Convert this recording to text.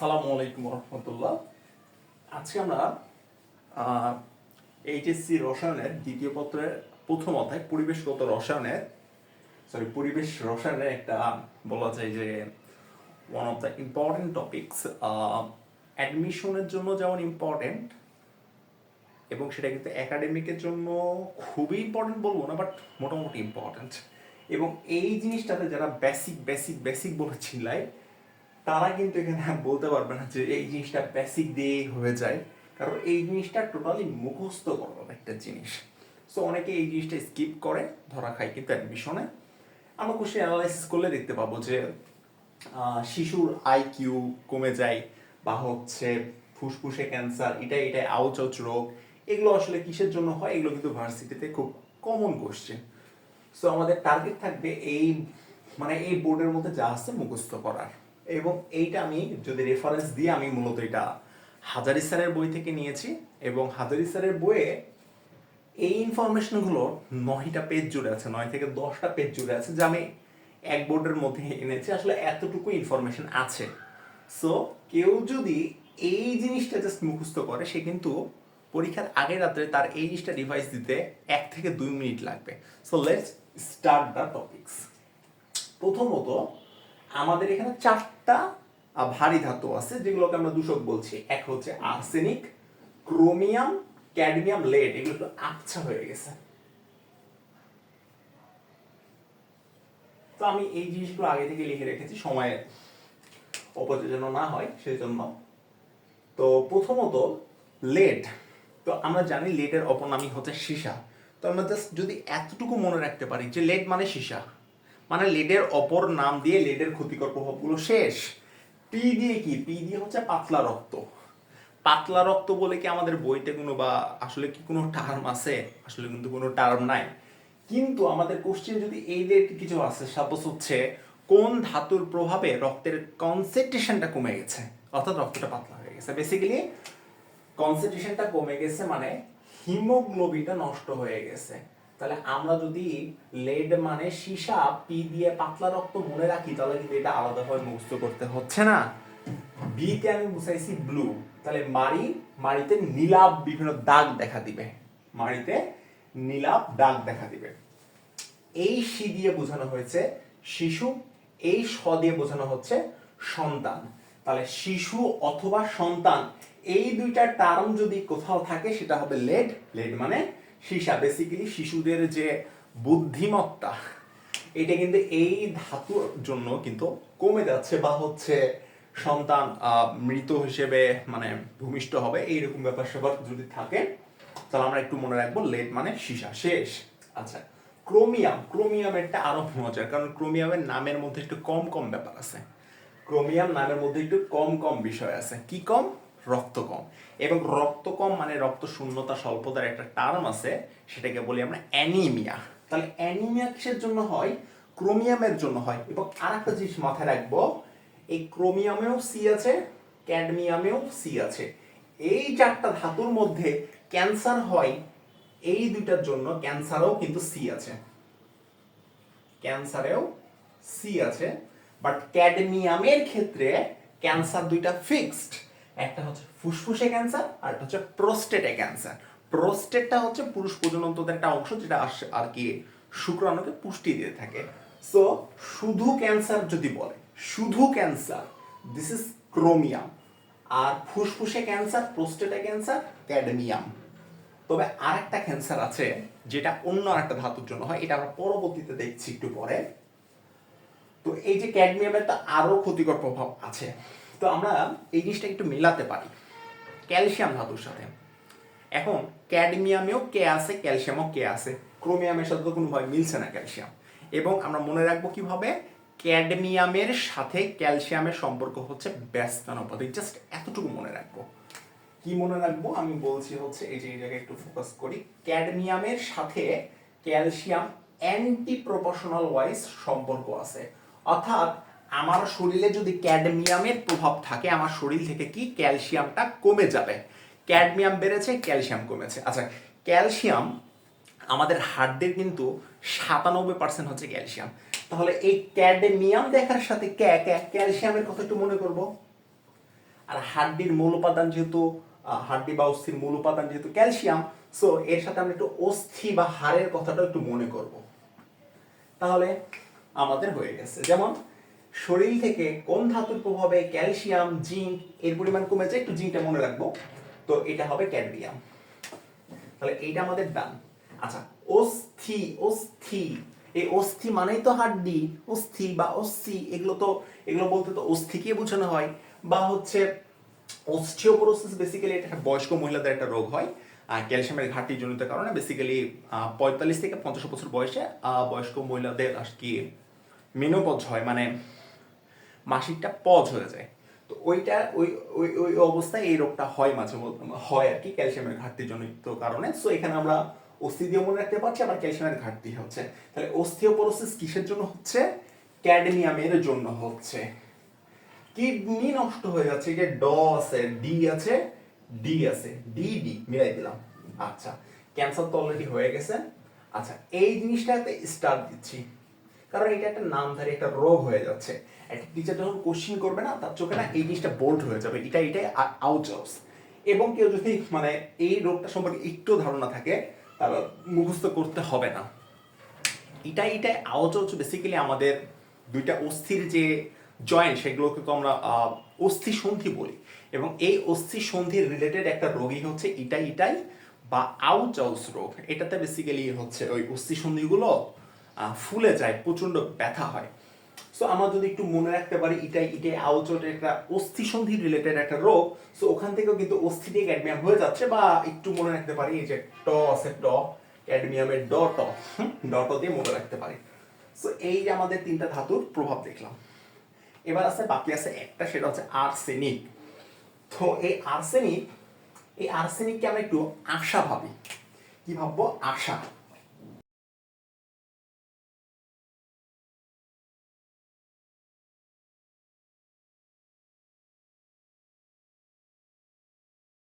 আসসালামু আলাইকুম রহমতুল্লাহ। আজকে আমরা এইচএসসি রসায়নের দ্বিতীয় পত্রের প্রথম অধ্যায় পরিবেশ রসায়নের একটা বলা যায় যে one of the important topics, অ্যাডমিশনের জন্য যেমন ইম্পর্টেন্ট এবং সেটা কিন্তু একাডেমিকের জন্য খুবই ইম্পর্টেন্ট বলবো না, বাট মোটামুটি ইম্পর্টেন্ট। এবং এই জিনিসটাতে যারা বেসিক বেসিক বেসিক বলে চিল্লায় তারা কিন্তু এখানে বলতে পারবে না যে এই জিনিসটা বেসিক দিয়েই হয়ে যায়, কারণ এই জিনিসটা টোটালি মুখস্থ করার একটা জিনিস। সো অনেকে এই জিনিসটা স্কিপ করে, ধরা খায় কিন্তু অ্যাডমিশনে। আমরা কোশ্চেন অ্যানালাইসিস করলে দেখতে পাবো যে শিশুর আইকিউ কমে যায়, বা হচ্ছে ফুসফুসে ক্যান্সার, এটাই আউচ রোগ, এগুলো আসলে কিসের জন্য হয়, এগুলো কিন্তু ভার্সিটিতে খুব কমন কোশ্চেন। সো আমাদের টার্গেট থাকবে এই বোর্ডের মধ্যে যা আছে মুখস্থ করার। এবং এইটা আমি যদি রেফারেন্স দিয়ে, আমি মূলত এটা হাজারি স্যারের বই থেকে নিয়েছি, এবং হাজারি স্যারের বইয়ে এই ইনফরমেশনগুলো 9টা পেজ জুড়ে আছে, 9 থেকে 10টা পেজ জুড়ে আছে, যা আমি এক বোর্ডের মধ্যে এনেছি। আসলে এতটুকু ইনফরমেশন আছে। সো কেউ যদি এই জিনিসটা জাস্ট মুখস্থ করে, সে কিন্তু পরীক্ষার আগের রাত্রে তার এই জিনিসটা রিভাইজ দিতে 1 থেকে 2 মিনিট লাগবে। So let's start the topics. প্রথমত আমাদের এখানে 4টা ভারী ধাতু আছে, যেগুলোকে আমরা দূষক বলছি। এক হচ্ছে আর্সেনিক, ক্রোমিয়াম, ক্যাডমিয়াম, লেড। এগুলো একটু আবছা হয়ে গেছে, তো আমি এই জিনিসগুলো আগে থেকে লিখে রেখেছি, সময়ের অপচয় যেন না হয় সেই জন্য। তো প্রথমত লেড। তো আমরা জানি লেডের অপর নামই হচ্ছে সীসা। তো আমরা জাস্ট যদি এতটুকু মনে রাখতে পারি যে লেড মানে সীসা, মানে লেডের অপর নাম দিয়ে লেডের ক্ষতিকর প্রভাবগুলো শেষ। পি দিয়ে কি? পি দিয়ে হচ্ছে পাতলা রক্ত। পাতলা রক্ত বলে কি আমাদের বইতে কোনো বা আসলে কি কোনো টার্ম আছে? আসলে কিন্তু কোনো টার্ম নাই। কিন্তু আমাদের কোশ্চেন যদি এই রিলেটেড কিছু আছে, সাপোজ হচ্ছে কোন ধাতুর প্রভাবে রক্তের কনসেন্ট্রেশনটা কমে গেছে, অর্থাৎ রক্তটা পাতলা হয়ে গেছে। বেসিক্যালি কনসেন্ট্রেশনটা কমে গেছে মানে হিমোগ্লোবিনটা নষ্ট হয়ে গেছে। তাহলে আমরা যদি লেড মানে সীসা, পি দিয়ে পাতলা রক্ত মনে রাখি, তাহলে কিন্তু এটা আলাদাভাবে মুখস্থ করতে হচ্ছে না। বি তে আমি বুঝাইছি ব্লু, তাহলে মাড়িতে নীলাভ বিভিন্ন দাগ দেখা দিবে, মাড়িতে নীলাভ দাগ দেখা দিবে। এই সি দিয়ে বোঝানো হয়েছে শিশু, এই স দিয়ে বোঝানো হচ্ছে সন্তান। তাহলে শিশু অথবা সন্তান, এই দুইটা টার্ম যদি কোথাও থাকে সেটা হবে লেড। লেড মানে সীসা। বেসিক্যালি শিশুদের যে বুদ্ধিমত্তা, এটা কিন্তু এই ধাতুর জন্য কিন্তু কমে যাচ্ছে, বা হচ্ছে সন্তান মৃত হিসেবে মানে ভূমিষ্ঠ হবে, এইরকম ব্যাপার স্যাপার যদি থাকে, তাহলে আমরা একটু মনে রাখবো লেড মানে সীসা। শেষ। আচ্ছা, ক্রোমিয়ামেরটা আরো মজার, কারণ ক্রোমিয়ামের নামের মধ্যে একটু কম কম ব্যাপার আছে। ক্রোমিয়াম নামের মধ্যে একটু কম কম বিষয় আছে। কি কম? রক্ত কম। এবং রক্ত কম মানে রক্ত শূন্যতা, স্বল্পতার একটা টার্ম আছে, সেটাকে বলি আমরা অ্যানিমিয়া। তাহলে অ্যানিমিয়া কিসের জন্য হয়? ক্রোমিয়ামের জন্য হয়। এবং আর একটা জিনিস মাথায় রাখবো, এই ক্রোমিয়ামেও সি আছে, ক্যাডমিয়ামেও সি আছে। এই 4টা ধাতুর মধ্যে ক্যান্সার হয় এই দুইটার জন্য, ক্যান্সারেও কিন্তু সি আছে, ক্যান্সারেও সি আছে। বাট ক্যাডমিয়ামের ক্ষেত্রে ক্যান্সার দুইটা ফিক্সড, একটা হচ্ছে ফুসফুসে ক্যান্সার আর একটা হচ্ছে প্রোস্টেটে ক্যান্সার। প্রোস্টেটটা হচ্ছে পুরুষ প্রজননতন্ত্রের একটা অংশ, যেটা আর কি শুক্রাণুকে পুষ্টি দিয়ে থাকে। সো শুধু ক্যান্সার যদি বলে, শুধু ক্যান্সার, দিস ইজ ক্রোমিয়াম। আর ফুসফুসে ক্যান্সার, প্রোস্টেটে ক্যান্সার, ক্যাডমিয়াম। তবে আরেকটা ক্যান্সার আছে যেটা অন্য আরেকটা ধাতুর জন্য হয়, এটা আমরা পরবর্তীতে দেখছি একটু পরে। তো এই যে ক্যাডমিয়ামের তো আরো ক্ষতিকর প্রভাব আছে, তো আমরা এই জিনিসটা একটু মেলাতে পারি ক্যালসিয়াম ধাতুর সাথে। এখন ক্যাডমিয়ামেও কে আছে, ক্যালসিয়ামও কে আছে, ক্রোমিয়ামের সাথে তো কোনোভাবে মিলছে না ক্যালসিয়াম। এবং আমরা মনে রাখবো কিভাবে, ক্যাডমিয়ামের সাথে ক্যালসিয়ামের সম্পর্ক হচ্ছে ব্যস্তানুপাতিক। জাস্ট এতটুকু মনে রাখবো। কি মনে রাখবো আমি বলছি হচ্ছে, এই যে এই জায়গায় একটু ফোকাস করি, ক্যাডমিয়ামের সাথে ক্যালসিয়াম অ্যান্টি প্রপোর্শনাল ওয়াইজ সম্পর্ক আছে। অর্থাৎ আমার শরীরে যদি ক্যাডমিয়ামের প্রভাব থাকে, আমার শরীর থেকে কি ক্যালসিয়ামটা কমে যাবে। ক্যাডমিয়াম বেড়েছে, ক্যালসিয়াম কমেছে। আচ্ছা, ক্যালসিয়াম আমাদের হার্টের কিন্তু 97% হচ্ছে ক্যালসিয়াম। তাহলে এই ক্যাডমিয়াম দেখার সাথে ক্যালসিয়ামের কথা একটু মনে করবো। আর হাড্ডির মূল উপাদান যেহেতু হাড্ডি বা অস্থির মূল উপাদান যেহেতু ক্যালসিয়াম, সো এর সাথে আমরা একটু অস্থি বা হাড়ের কথাটা একটু মনে করব। তাহলে আমাদের হয়ে গেছে, যেমন শরীর থেকে কোন ধাতুর প্রভাবে ক্যালসিয়াম, জিঙ্ক এর পরিমাণ কমে যায়, একটু জিঙ্কটা মনে রাখবো, তো এটা হবে ক্যাডমিয়াম। তাহলে এইটা আমাদের ডান। আচ্ছা, অস্থি, অস্থি, এই অস্থি মানেই তো হাড্ডি, অস্থি বা অস্থি, এগুলো বলতে তো অস্থিকে বোঝানো হয়। বা হচ্ছে অস্টিওপোরোসিস, বেসিক্যালি এটা বয়স্ক মহিলাদের একটা রোগ হয় ক্যালসিয়ামের ঘাটতি জনিত কারণে। বেসিক্যালি 45 থেকে 50 বছর বয়সে বয়স্ক মহিলাদের আর কি মেনোপজ হয়, মানে মাসিকটা পজ হয়ে যায়। তো ওইটা ওই ওই ওই অবস্থায় এই রোগটা হয় মাঝে মধ্যে, হয় আর কি ক্যালসিয়ামের ঘাটতি জনিত কারণে। সো এখানে আমরা অস্থি দিয়ে মনে রাখতে পারছি, আবার ক্যালসিয়ামের ঘাটতি হচ্ছে। তাহলে অস্টিওপোরোসিস কিসের জন্য হচ্ছে? ক্যাডমিয়ামের জন্য হচ্ছে। কিডনি নষ্ট হয়ে যাচ্ছে, যে ড আছে, ডি আছে, ডি আছে, ডি ডি মিলাই দিলাম। আচ্ছা, ক্যান্সার তো অলরেডি হয়ে গেছে। আচ্ছা, এই জিনিসটাতে স্টার দিচ্ছি, কারণ এটা একটা নামধারী একটা রোগ হয়ে যাচ্ছে। একটা টিচার যখন কোশ্চিন করবে না, তার চোখে না এই জিনিসটা বোল্ড হয়ে যাবে, এটাই আউটসোর্স। এবং কেউ যদি মানে এই রোগটা সম্পর্কে একটু ধারণা থাকে, তাহলে মুখস্থ করতে হবে না। এটাই আউটসোর্স। বেসিক্যালি আমাদের দুইটা অস্থির যে জয়েন্ট, সেগুলোকে তো আমরা অস্থি সন্ধি বলি, এবং এই অস্থি সন্ধির রিলেটেড একটা রোগই হচ্ছে এটাই বা আউচাউস রোগ। এটাতে বেসিক্যালি হচ্ছে ওই অস্থি সন্ধিগুলো ফুলে যায়, প্রচন্ড ব্যথা হয়। সো আমরা যদি একটু মনে রাখতে পারি এটাই আউচাউসের একটা অস্থি সন্ধি রিলেটেড একটা রোগ। সো ওখান থেকেও কিন্তু অস্থি দিয়ে ক্যাডমিয়াম হয়ে যাচ্ছে। বা একটু মনে রাখতে পারি, এই যে ট আছে, ট ক্যাডমিয়ামের ড দিয়ে মনে রাখতে পারি। সো এই যে আমাদের তিনটা ধাতুর প্রভাব দেখলাম। এবার আছে বাকি আছে একটা, সেটা হচ্ছে আর্সেনিক। তো এই আর্সেনিককে আমরা একটু আশা ভাবি। কি ভাববো? আশা।